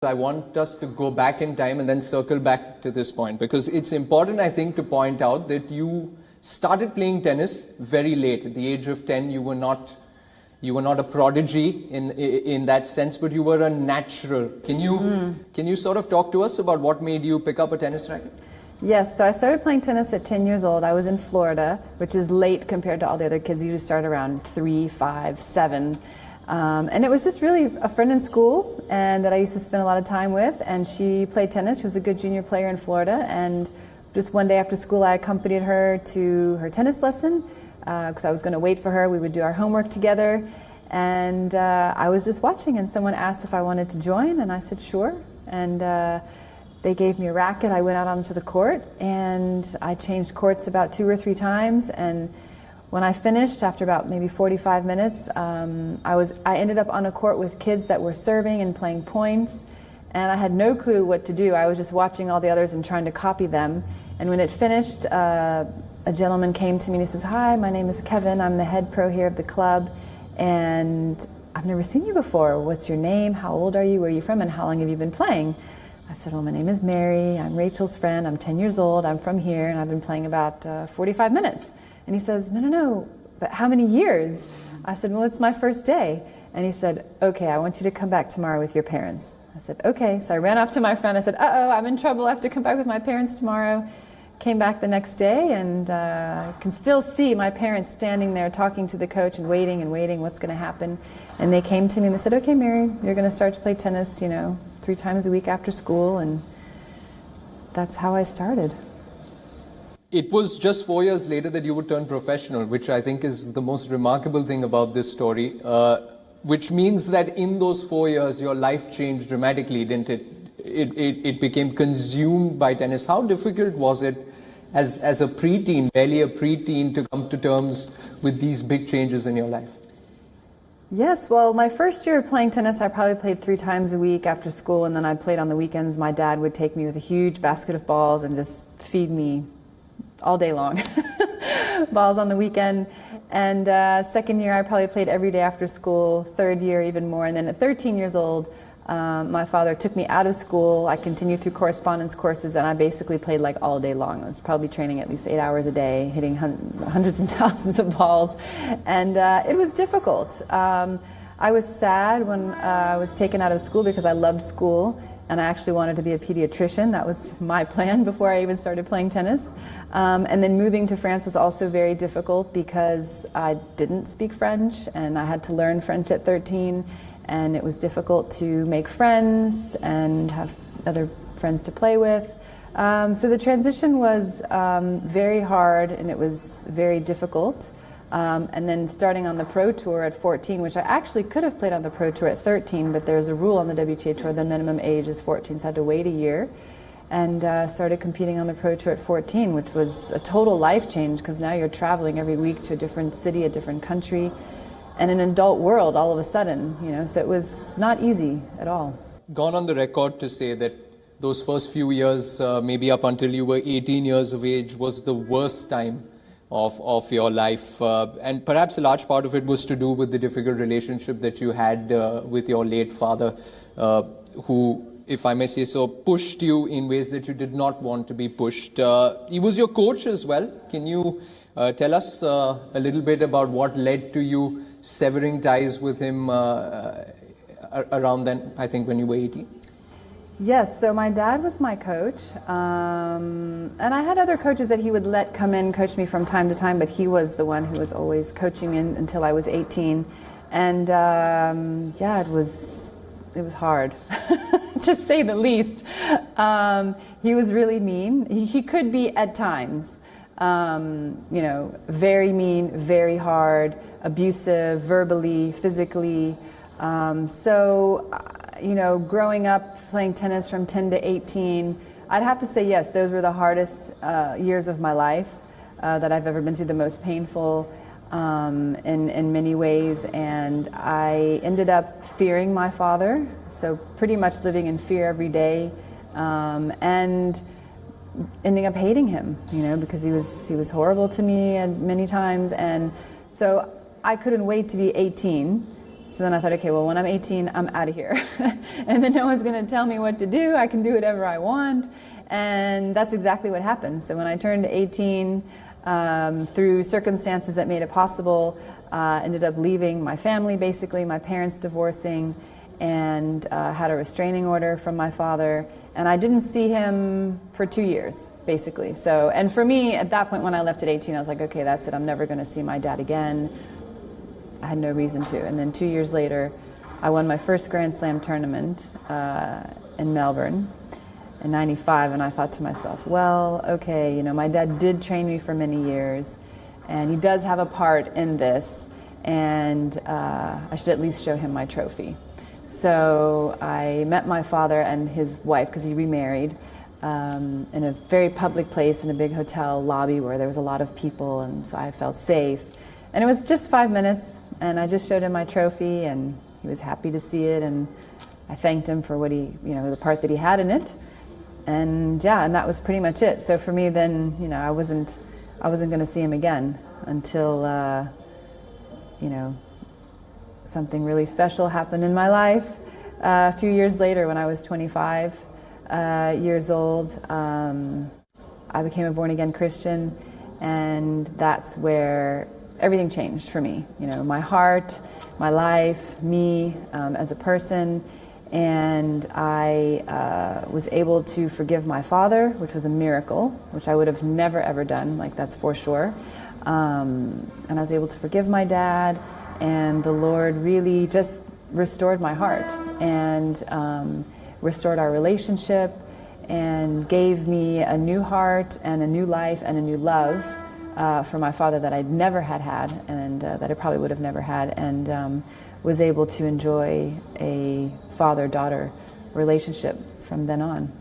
I want us to go back in time and then circle back to this point, because it's important, I think, to point out that you started playing tennis very late. At the age of 10, you were not a prodigy in that sense, but you were a natural. Can you sort of talk to us about what made you pick up a tennis racket? Yes, so I started playing tennis at 10 years old. I was in Florida, which is late compared to all the other kids. You usually start around 3, 5, 7. And it was just really a friend in school and that I used to spend a lot of time with, and she played tennis. She was a good junior player in Florida, and just one day after school I accompanied her to her tennis lesson because I was going to wait for her. We would do our homework together, and I was just watching, and someone asked if I wanted to join, and I said sure. And they gave me a racket. I went out onto the court, and I changed courts about 2 or 3 times, and when I finished, after about maybe 45 minutes, I ended up on a court with kids that were serving and playing points, and I had no clue what to do. I was just watching all the others and trying to copy them. And when it finished, a gentleman came to me and he says, "Hi, my name is Kevin. I'm the head pro here of the club, and I've never seen you before. What's your name? How old are you? Where are you from? And how long have you been playing?" I said, "Well, my name is Mary. I'm Rachel's friend. I'm 10 years old. I'm from here, and I've been playing about 45 minutes. And he says, no, but how many years?" I said, "Well, it's my first day." And he said, "Okay, I want you to come back tomorrow with your parents." I said, "Okay." So I ran off to my friend. I said, "Uh-oh, I'm in trouble. I have to come back with my parents tomorrow." Came back the next day, and can still see my parents standing there talking to the coach and waiting, what's going to happen. And they came to me and they said, "Okay, Mary, you're going to start to play tennis, 3 times a week after school." And that's how I started. It was just 4 years later that you would turn professional, which I think is the most remarkable thing about this story, which means that in those 4 years, your life changed dramatically, didn't it? It became consumed by tennis. How difficult was it as a preteen, barely a preteen, to come to terms with these big changes in your life? Yes, well, my first year of playing tennis, I probably played 3 times a week after school, and then I played on the weekends. My dad would take me with a huge basket of balls and just feed me all day long, balls on the weekend. And second year I probably played every day after school, third year even more, and then at 13 years old my father took me out of school. I continued through correspondence courses, and I basically played like all day long. I was probably training at least 8 hours a day, hitting hundreds and thousands of balls, and it was difficult. I was sad when I was taken out of school because I loved school, and I actually wanted to be a pediatrician. That was my plan before I even started playing tennis. And then moving to France was also very difficult because I didn't speak French, and I had to learn French at 13, and it was difficult to make friends and have other friends to play with. So the transition was very hard, and it was very difficult. And then starting on the Pro Tour at 14, which I actually could have played on the Pro Tour at 13, but there's a rule on the WTA Tour, the minimum age is 14, so I had to wait a year. And started competing on the Pro Tour at 14, which was a total life change, because now you're traveling every week to a different city, a different country, and an adult world all of a sudden, so it was not easy at all. Gone on the record to say that those first few years, maybe up until you were 18 years of age, was the worst time of your life, and perhaps a large part of it was to do with the difficult relationship that you had with your late father, who, if I may say so, pushed you in ways that you did not want to be pushed. He was your coach as well. Can you tell us a little bit about what led to you severing ties with him around then, I think when you were 18? Yes, so my dad was my coach, and I had other coaches that he would let come in coach me from time to time, but he was the one who was always coaching me until I was 18. And yeah, it was hard, to say the least. He was really mean. He could be at times, very mean, very hard, abusive, verbally, physically. Growing up playing tennis from 10 to 18, I'd have to say yes, those were the hardest years of my life that I've ever been through, the most painful in many ways. And I ended up fearing my father, so pretty much living in fear every day, and ending up hating him, because he was horrible to me and many times. And so I couldn't wait to be 18 So then I thought, okay, well, when I'm 18, I'm out of here. And then no one's going to tell me what to do. I can do whatever I want. And that's exactly what happened. So when I turned 18, through circumstances that made it possible, ended up leaving my family, basically, my parents divorcing, and had a restraining order from my father. And I didn't see him for 2 years, basically. So, and for me, at that point when I left at 18, I was like, okay, that's it. I'm never going to see my dad again. I had no reason to. And then 2 years later, I won my first Grand Slam tournament in Melbourne in '95, and I thought to myself, well, okay, you know, my dad did train me for many years, and he does have a part in this, and I should at least show him my trophy. So I met my father and his wife, because he remarried, in a very public place in a big hotel lobby where there was a lot of people, and so I felt safe. And it was just 5 minutes, and I just showed him my trophy, and he was happy to see it, and I thanked him for what he, you know, the part that he had in it. And yeah, and that was pretty much it. So for me then, you know, I wasn't going to see him again until, you know, something really special happened in my life. A few years later, when I was 25 years old, I became a born-again Christian, and that's where everything changed for me. You know, my heart, my life, me as a person. And I was able to forgive my father, which was a miracle, which I would have never ever done, like that's for sure. And I was able to forgive my dad, and the Lord really just restored my heart and restored our relationship and gave me a new heart and a new life and a new love for my father that I'd never had and that I probably would have never had, and was able to enjoy a father-daughter relationship from then on.